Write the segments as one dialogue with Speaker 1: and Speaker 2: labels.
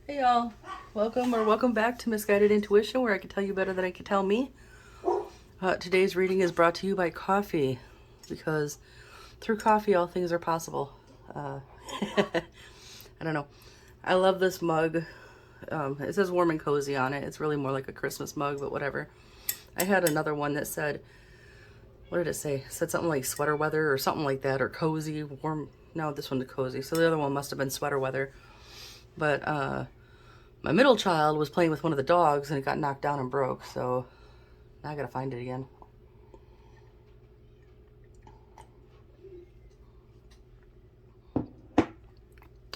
Speaker 1: Hey y'all, welcome back to Misguided Intuition, where I can tell you better than I can tell me. Today's reading is brought to you by coffee, because through coffee all things are possible. I don't know. I love this mug. It says warm and cozy on it. It's really more like a Christmas mug, but whatever. I had another one that said, what did it say? It said something like sweater weather or something like that, or cozy, warm. No, this one's cozy. So the other one must have been sweater weather. But my middle child was playing with one of the dogs and it got knocked down and broke, so now I gotta find it again.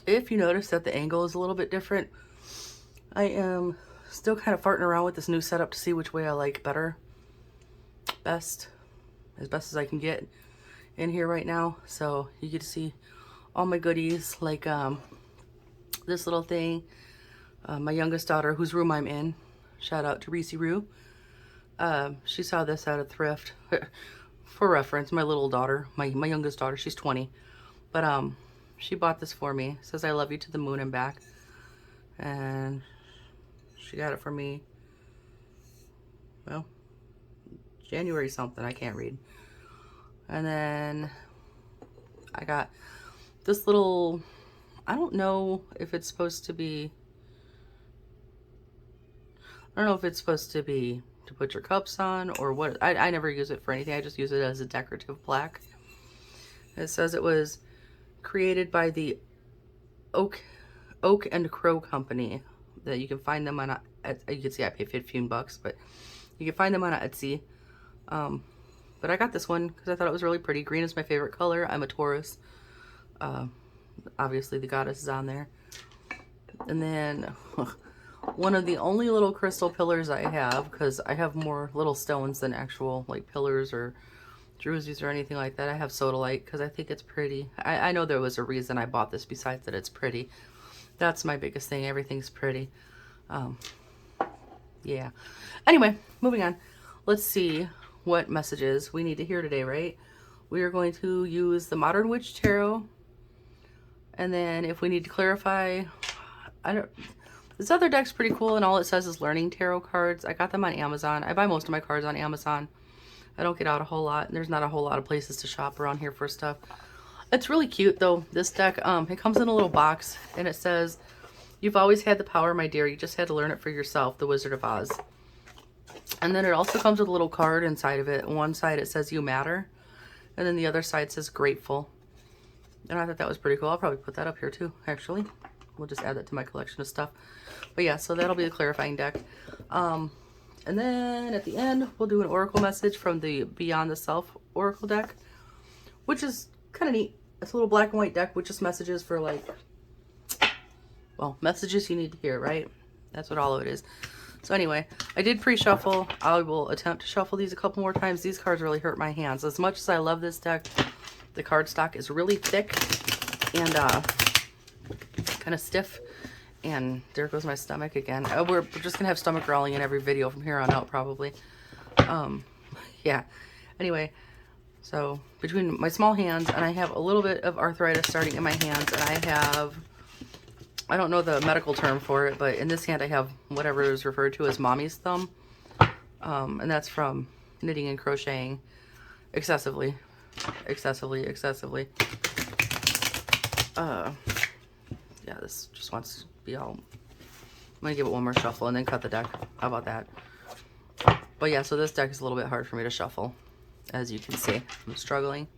Speaker 1: If you notice that the angle is a little bit different, I am still kind of farting around with this new setup to see which way I like best as I can get in here right now. So you get to see all my goodies, like this little thing. My youngest daughter, whose room I'm in, shout out to Reese Rue. She saw this at a thrift. For reference, my little daughter, my youngest daughter, she's 20. But she bought this for me. It says, I love you to the moon and back. And she got it for me, well, January something, I can't read. And then I got this little, I don't know if it's supposed to be, to put your cups on or what. I never use it for anything. I just use it as a decorative plaque. It says it was created by the Oak and Crow Company. That you can find them on you can see I paid $15, but you can find them on Etsy. But I got this one because I thought it was really pretty. Green is my favorite color. I'm a Taurus. Obviously the goddess is on there. And then one of the only little crystal pillars I have, because I have more little stones than actual like pillars or drusies or anything like that. I have sodalite because I think it's pretty. I know there was a reason I bought this besides that it's pretty. That's my biggest thing. Everything's pretty. Yeah. Anyway, moving on. Let's see what messages we need to hear today, right? We are going to use the Modern Witch Tarot. And then if we need to clarify, this other deck's pretty cool, and all it says is learning tarot cards. I got them on Amazon. I buy most of my cards on Amazon. I don't get out a whole lot. There's not a whole lot of places to shop around here for stuff. It's really cute though, this deck. It comes in a little box and it says, you've always had the power, my dear. You just had to learn it for yourself. The Wizard of Oz. And then it also comes with a little card inside of it. On one side it says you matter. And then the other side says grateful. And I thought that was pretty cool. I'll probably put that up here too, actually. We'll just add that to my collection of stuff. But yeah, so that'll be the clarifying deck. And then at the end, we'll do an oracle message from the Beyond the Self oracle deck, which is kind of neat. It's a little black and white deck with just messages for, like, well, messages you need to hear, right? That's what all of it is. So anyway, I did pre-shuffle. I will attempt to shuffle these a couple more times. These cards really hurt my hands. As much as I love this deck, the cardstock is really thick and kind of stiff. And there goes my stomach again. We're just gonna have stomach growling in every video from here on out, probably. Yeah. Anyway, so between my small hands, and I have a little bit of arthritis starting in my hands, and I have, I don't know the medical term for it, but in this hand I have whatever is referred to as mommy's thumb. And that's from knitting and crocheting excessively. Yeah, this just wants to be all, I'm gonna give it one more shuffle and then cut the deck. How about that? But yeah, so this deck is a little bit hard for me to shuffle, as you can see. I'm struggling.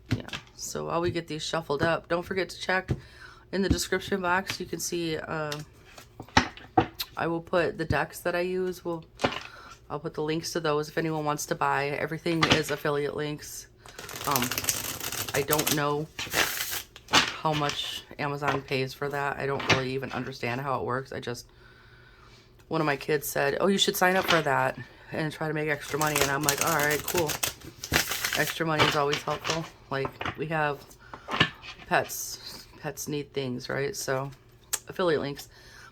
Speaker 1: Yeah, so while we get these shuffled up, don't forget to check in the description box. You can see I will put the decks that I use. I'll put the links to those if anyone wants to buy. Everything is affiliate links. I don't know how much Amazon pays for that. I don't really even understand how it works. One of my kids said, oh, you should sign up for that and try to make extra money. And I'm like, all right, cool. Extra money is always helpful. Like, we have pets. Pets need things, right? So, affiliate links.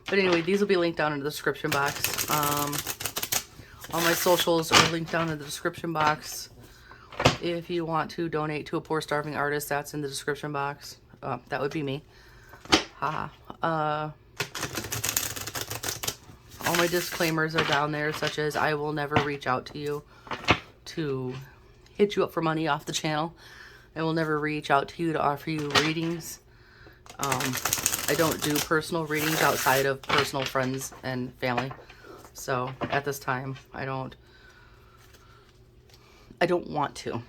Speaker 1: But anyway, these will be linked down in the description box. All my socials are linked down in the description box. If you want to donate to a poor starving artist, that's in the description box. That would be me. Haha. All my disclaimers are down there, such as I will never reach out to you to hit you up for money off the channel. I will never reach out to you to offer you readings. I don't do personal readings outside of personal friends and family. So at this time, I don't want to.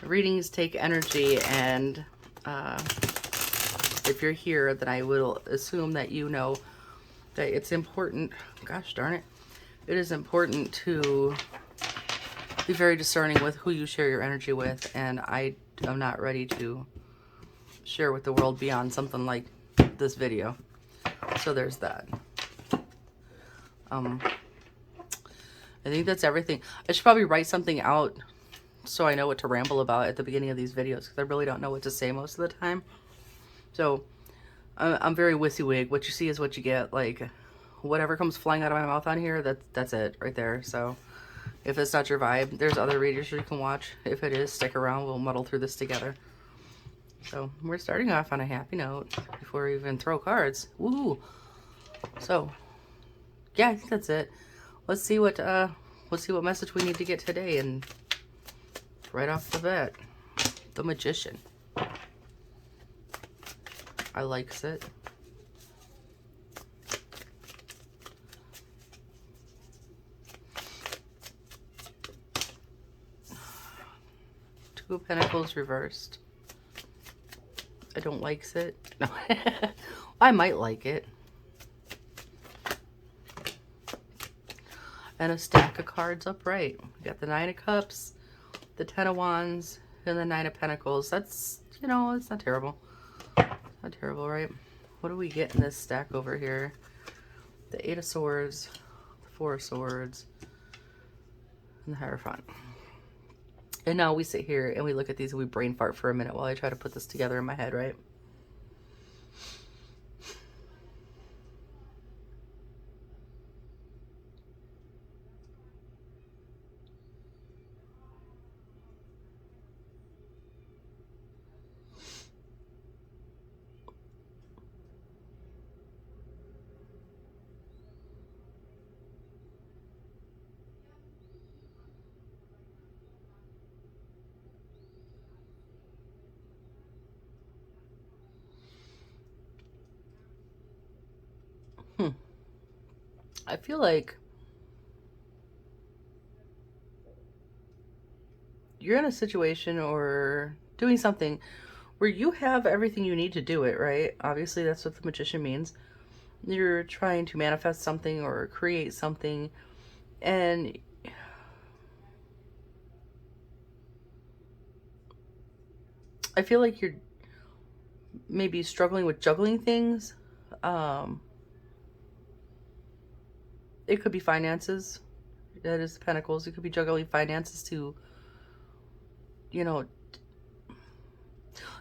Speaker 1: Readings take energy, and if you're here, then I will assume that you know that it's important. Gosh darn it. It is important to be very discerning with who you share your energy with, and I am not ready to share with the world beyond something like this video. So there's that. I think that's everything. I should probably write something out so I know what to ramble about at the beginning of these videos, because I really don't know what to say most of the time. So I'm very WYSIWYG. What you see is what you get. Like, whatever comes flying out of my mouth on here, that's it right there. So if it's not your vibe, there's other readers you can watch. If it is, stick around. We'll muddle through this together. So we're starting off on a happy note before we even throw cards. Woo! So yeah, I think that's it. Let's see what message we need to get today. And right off the bat, the Magician. I likes it. Two of Pentacles reversed. I don't likes it. No. I might like it. And a stack of cards upright. We got the Nine of Cups, the Ten of Wands, and the Nine of Pentacles. That's, you know, it's not terrible. Not terrible, right? What do we get in this stack over here? The Eight of Swords, the Four of Swords, and the Hierophant. And now we sit here and we look at these and we brain fart for a minute while I try to put this together in my head, right? I feel like you're in a situation or doing something where you have everything you need to do it, right? Obviously, that's what the Magician means. You're trying to manifest something or create something, and I feel like you're maybe struggling with juggling things. It could be finances. That is the Pentacles. It could be juggling finances to, you know,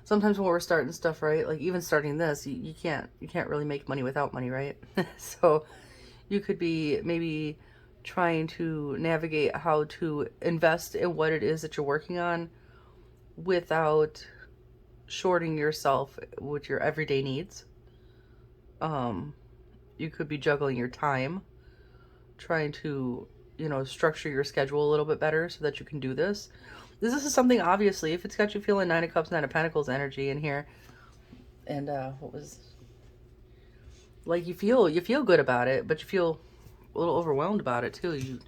Speaker 1: sometimes when we're starting stuff, right? Like even starting this, you can't really make money without money, right? So you could be maybe trying to navigate how to invest in what it is that you're working on without shorting yourself with your everyday needs. You could be juggling your time, trying to, you know, structure your schedule a little bit better so that you can do this. This is something, obviously, if it's got you feeling Nine of Cups, Nine of Pentacles energy in here, and what was, like, you feel good about it, but you feel a little overwhelmed about it too.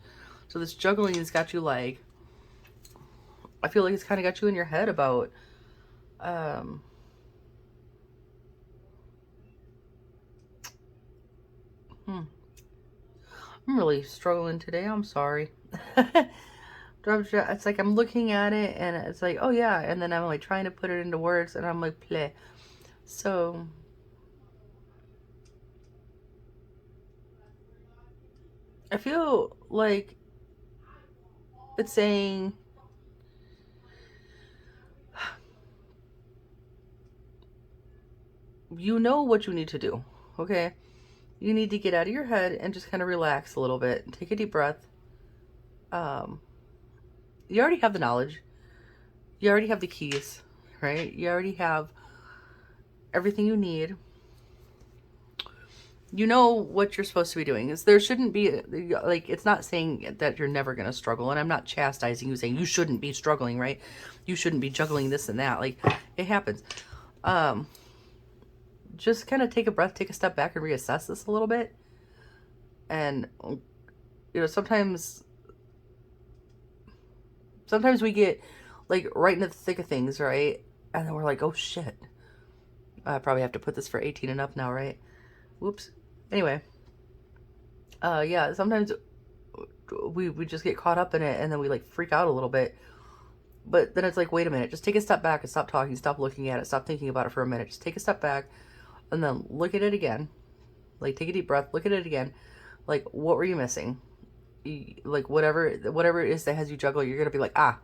Speaker 1: So this juggling has got you, like, I feel like it's kind of got you in your head about I'm really struggling today. I'm sorry. It's like I'm looking at it and it's like, oh yeah, and then I'm like trying to put it into words and I'm like, play. So I feel like it's saying you know what you need to do, okay? You need to get out of your head and just kind of relax a little bit. Take a deep breath. You already have the knowledge. You already have the keys, right? You already have everything you need. You know what you're supposed to be doing. There shouldn't be, like, it's not saying that you're never going to struggle. And I'm not chastising you saying you shouldn't be struggling, right? You shouldn't be juggling this and that. Like, it happens. Just kind of take a breath, take a step back and reassess this a little bit. And, you know, sometimes we get, like, right into the thick of things, right? And then we're like, oh, shit. I probably have to put this for 18 and up now, right? Whoops. Anyway, yeah, sometimes we just get caught up in it and then we like freak out a little bit. But then it's like, wait a minute, just take a step back and stop talking, stop looking at it, stop thinking about it for a minute. Just take a step back and then look at it again. Like, take a deep breath, look at it again. Like, what were you missing? Like, whatever it is that has you juggle, you're going to be like, ah,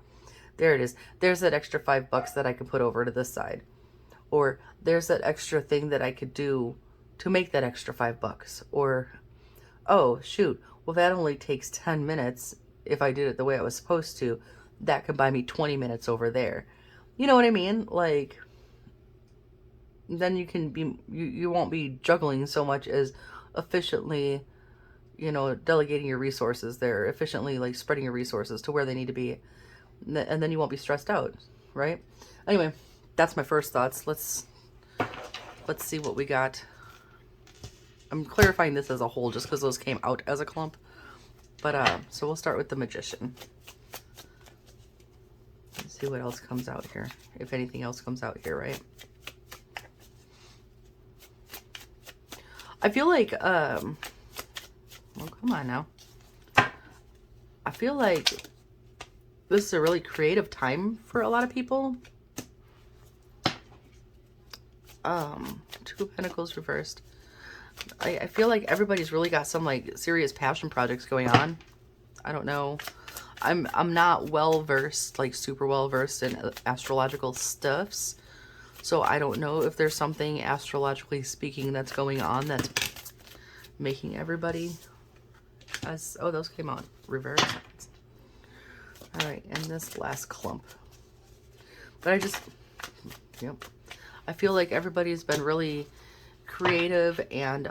Speaker 1: there it is. There's that extra $5 that I could put over to this side. Or there's that extra thing that I could do to make that extra $5. Or, oh, shoot, well, that only takes 10 minutes if I did it the way I was supposed to. That could buy me 20 minutes over there. You know what I mean? Like, then you can be, you won't be juggling so much as efficiently, you know, delegating your resources there, efficiently, like, spreading your resources to where they need to be. And then you won't be stressed out, right? Anyway, that's my first thoughts. Let's see what we got. I'm clarifying this as a whole just because those came out as a clump. But, so we'll start with the Magician. Let's see what else comes out here. If anything else comes out here, right? I feel like, well, come on now. I feel like this is a really creative time for a lot of people. Two of Pentacles reversed. I feel like everybody's really got some like serious passion projects going on. I don't know. I'm not well versed, like super well versed in astrological stuffs. So I don't know if there's something astrologically speaking that's going on that's making everybody as, oh, those came out reverse. All right, and this last clump. But I just, yep. I feel like everybody's been really creative and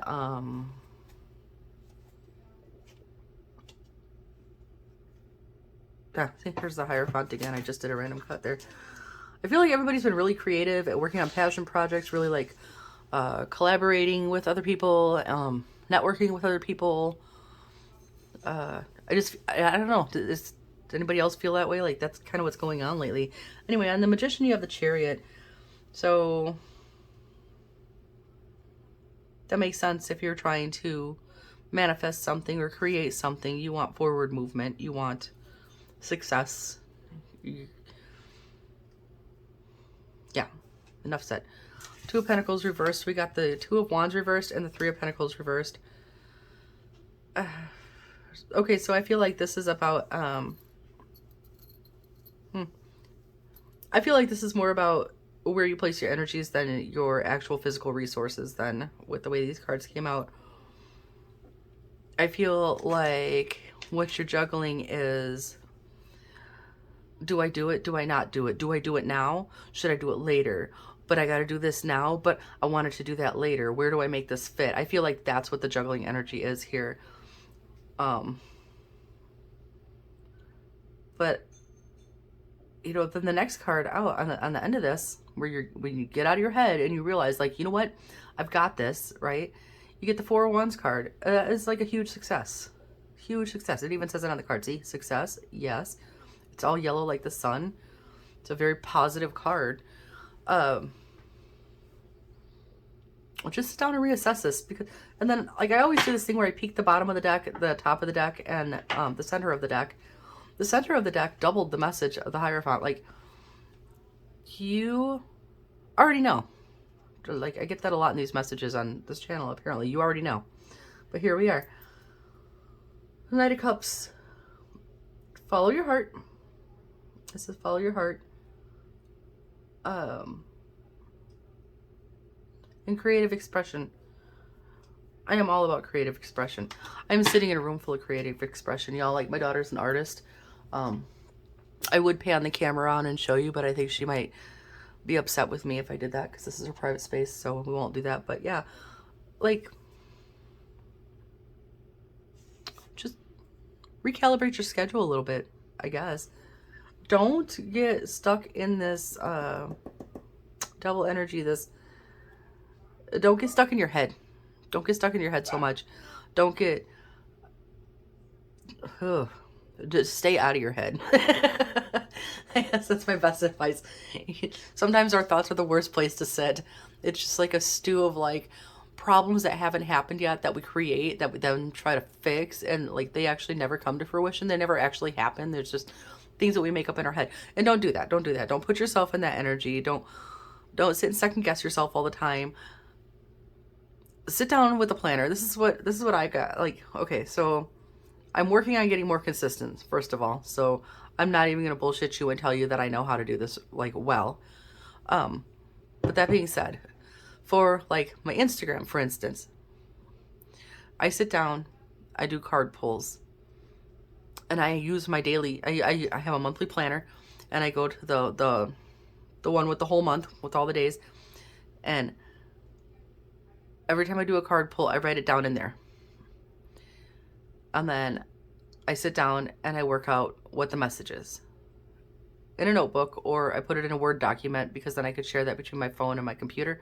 Speaker 1: see, here's the Hierophant again. I just did a random cut there. I feel like everybody's been really creative at working on passion projects, really like collaborating with other people, networking with other people. I don't know. Does anybody else feel that way? Like, that's kind of what's going on lately. Anyway, on the Magician, you have the Chariot. So that makes sense if you're trying to manifest something or create something. You want forward movement. You want success. Yeah, enough said. Two of Pentacles reversed. We got the Two of Wands reversed and the Three of Pentacles reversed. Okay, so I feel like this is about, I feel like this is more about where you place your energies than your actual physical resources then, with the way these cards came out. I feel like what you're juggling is, do I do it? Do I not do it? Do I do it now? Should I do it later? But I got to do this now, but I wanted to do that later. Where do I make this fit? I feel like that's what the juggling energy is here. But you know, then the next card out on the end of this, where when you get out of your head and you realize, like, you know what, I've got this, right? You get the Four of Wands card. It's like a huge success. Huge success. It even says it on the card. See, success. Yes. It's all yellow like the sun. It's a very positive card. Just sit down and reassess this, because, and then, like, I always do this thing where I peek the bottom of the deck, the top of the deck, and the center of the deck. The center of the deck doubled the message of the Hierophant. Like, you already know. Like, I get that a lot in these messages on this channel, apparently. You already know. But here we are. Knight of Cups. Follow your heart. This is follow your heart. And creative expression. I am all about creative expression. I'm sitting in a room full of creative expression, y'all. Like, my daughter's an artist. I would pan the camera on and show you, but I think she might be upset with me if I did that because this is her private space, so we won't do that. But yeah, like, just recalibrate your schedule a little bit, I guess. Don't get stuck in this double energy, don't get stuck in your head. Don't get stuck in your head so much. Don't get, just stay out of your head. I guess that's my best advice. Sometimes our thoughts are the worst place to sit. It's just like a stew of like problems that haven't happened yet that we create, that we then try to fix, and like they actually never come to fruition. They never actually happen. There's just things that we make up in our head. And don't do that. Don't do that. Don't put yourself in that energy. Don't sit and second guess yourself all the time. Sit down with a planner. This is what I got. Like, okay, so I'm working on getting more consistent, first of all. So I'm not even gonna bullshit you and tell you that I know how to do this like well. But that being said, for like my Instagram, for instance, I sit down, I do card pulls, and I use my daily. I have a monthly planner, and I go to the one with the whole month with all the days, and every time I do a card pull, I write it down in there. And then I sit down and I work out what the message is in a notebook, or I put it in a Word document because then I could share that between my phone and my computer.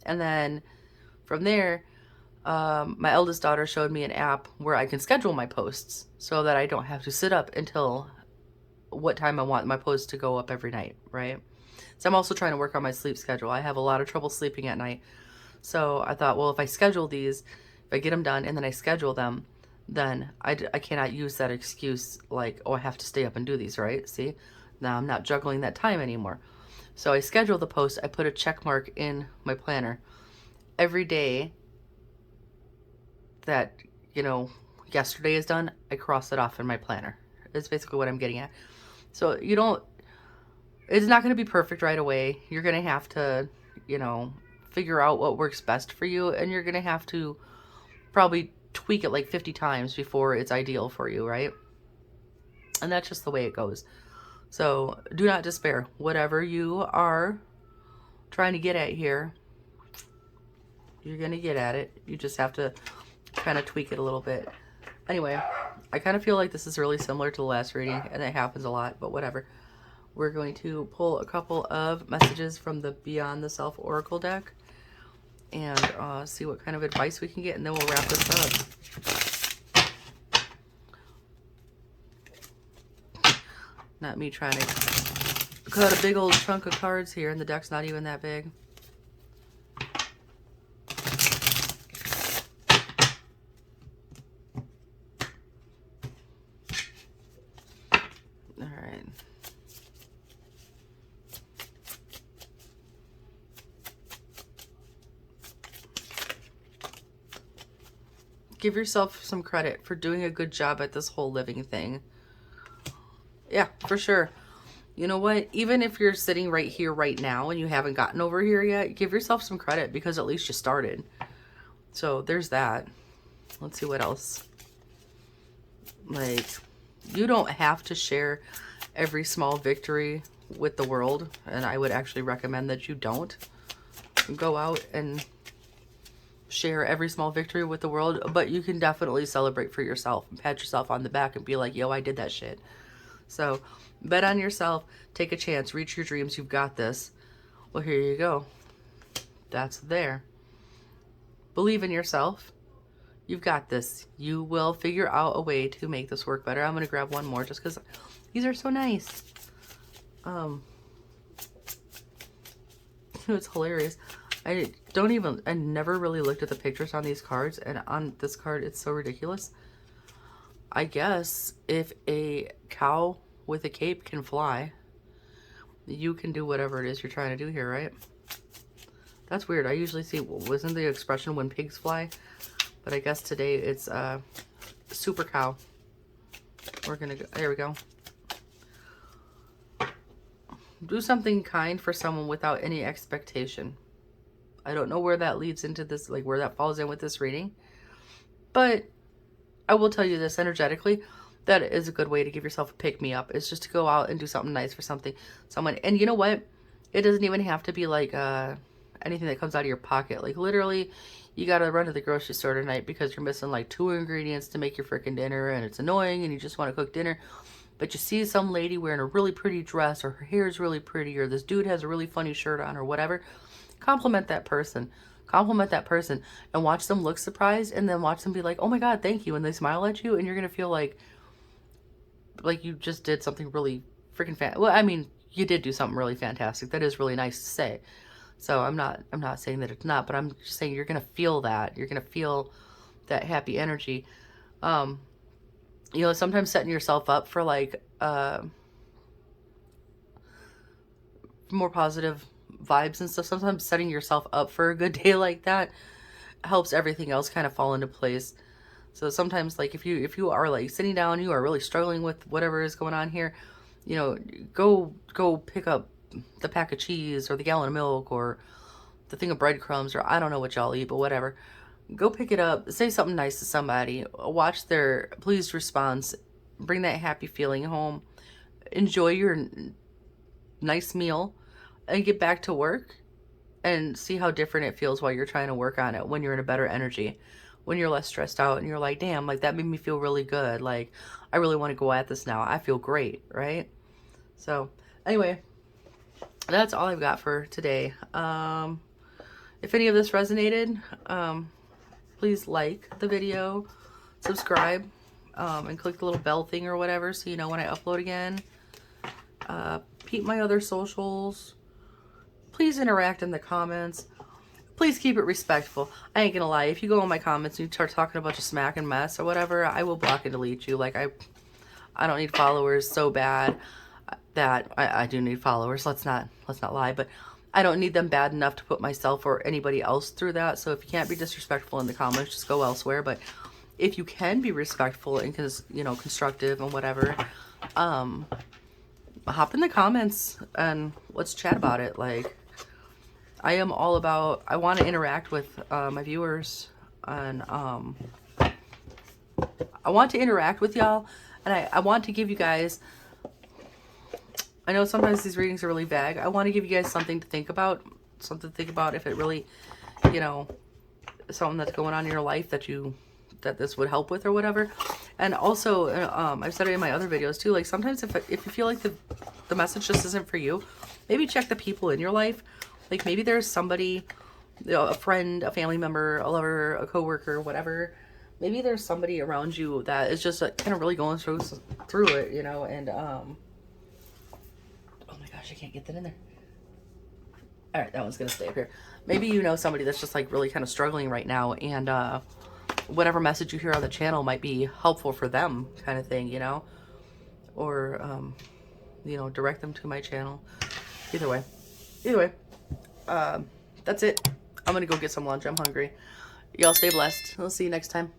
Speaker 1: And then from there, my eldest daughter showed me an app where I can schedule my posts so that I don't have to sit up until what time I want my posts to go up every night, right? So I'm also trying to work on my sleep schedule. I have a lot of trouble sleeping at night. So I thought, well, if I schedule these, if I get them done and then I schedule them, then I cannot use that excuse like, oh, I have to stay up and do these, right? See, now I'm not juggling that time anymore. So I schedule the post. I put a check mark in my planner every day that, yesterday is done. I cross it off in my planner. It's basically what I'm getting at. So it's not going to be perfect right away. You're going to have to, figure out what works best for you, and you're going to have to probably tweak it like 50 times before it's ideal for you, right? And that's just the way it goes. So do not despair. Whatever you are trying to get at here, you're going to get at it. You just have to kind of tweak it a little bit. Anyway, I kind of feel like this is really similar to the last reading, and it happens a lot, but whatever. We're going to pull a couple of messages from the Beyond the Self Oracle deck and see what kind of advice we can get, and then we'll wrap this up. Not me trying to cut a big old chunk of cards here, and the deck's not even that big. All right. Give yourself some credit for doing a good job at this whole living thing. Yeah, for sure. You know what? Even if you're sitting right here right now and you haven't gotten over here yet, give yourself some credit because at least you started. So there's that. Let's see what else. Like, you don't have to share every small victory with the world, and I would actually recommend that you don't go out and share every small victory with the world, but you can definitely celebrate for yourself and pat yourself on the back and be like, yo, I did that shit. So bet on yourself, take a chance, reach your dreams, you've got this. Well, here you go. That's there. Believe in yourself. You've got this. You will figure out a way to make this work better. I'm going to grab one more just because these are so nice. It's hilarious. I never really looked at the pictures on these cards, and on this card, it's so ridiculous. I guess if a cow with a cape can fly, you can do whatever it is you're trying to do here, right? That's weird. I usually see, wasn't the expression when pigs fly? But I guess today it's super cow. We're gonna go, there we go. Do something kind for someone without any expectation. I don't know where that leads into this, like where that falls in with this reading. But I will tell you this energetically. that is a good way to give yourself a pick-me-up, is just to go out and do something nice for someone. And you know what? It doesn't even have to be like anything that comes out of your pocket. Like literally, you gotta run to the grocery store tonight because you're missing like 2 ingredients to make your freaking dinner, and it's annoying, and you just want to cook dinner. But you see some lady wearing a really pretty dress, or her hair is really pretty, or this dude has a really funny shirt on, or whatever. Compliment that person. Compliment that person and watch them look surprised, and then watch them be like, oh my God, thank you. And they smile at you, and you're gonna feel like you just did something really freaking well, I mean, you did do something really fantastic. That is really nice to say. So I'm not saying that it's not, but I'm just saying you're gonna feel that. You're gonna feel that happy energy. You know, sometimes setting yourself up for like more positive vibes and stuff, sometimes setting yourself up for a good day like that helps everything else kind of fall into place. So sometimes, like, if you are like sitting down, you are really struggling with whatever is going on here, you know, go pick up the pack of cheese or the gallon of milk or the thing of breadcrumbs, or I don't know what y'all eat, but whatever. Go pick it up, say something nice to somebody, watch their pleased response, bring that happy feeling home, enjoy your nice meal, and get back to work, and see how different it feels while you're trying to work on it when you're in a better energy, when you're less stressed out, and you're like, damn, like that made me feel really good. Like, I really want to go at this now. I feel great, right? So anyway, that's all I've got for today. If any of this resonated, please like the video, subscribe, and click the little bell thing or whatever so you know when I upload again. Peep my other socials. Please interact in the comments. Please keep it respectful. I ain't gonna lie, if you go in my comments and you start talking a bunch of smack and mess or whatever, I will block and delete you. Like, I don't need followers so bad that I do need followers. Let's not lie, but I don't need them bad enough to put myself or anybody else through that. So if you can't be disrespectful in the comments, just go elsewhere. But if you can be respectful and constructive and whatever, hop in the comments and let's chat about it. Like, I am all about, I want to interact with my viewers, and I want to interact with y'all, and I want to give you guys, I know sometimes these readings are really vague. I want to give you guys something to think about, if it really, you know, something that's going on in your life that this would help with or whatever. And also, I've said it in my other videos too, like sometimes if you feel like the message just isn't for you, maybe check the people in your life. Like maybe there's somebody, you know, a friend, a family member, a lover, a coworker, whatever. Maybe there's somebody around you that is just like, kind of really going through it, you know. And oh my gosh, I can't get that in there. All right, that one's gonna stay up here. Maybe you know somebody that's just like really kind of struggling right now, and whatever message you hear on the channel might be helpful for them, kind of thing, you know. Or you know, direct them to my channel. Either way. That's it. I'm gonna go get some lunch. I'm hungry. Y'all stay blessed. I'll see you next time.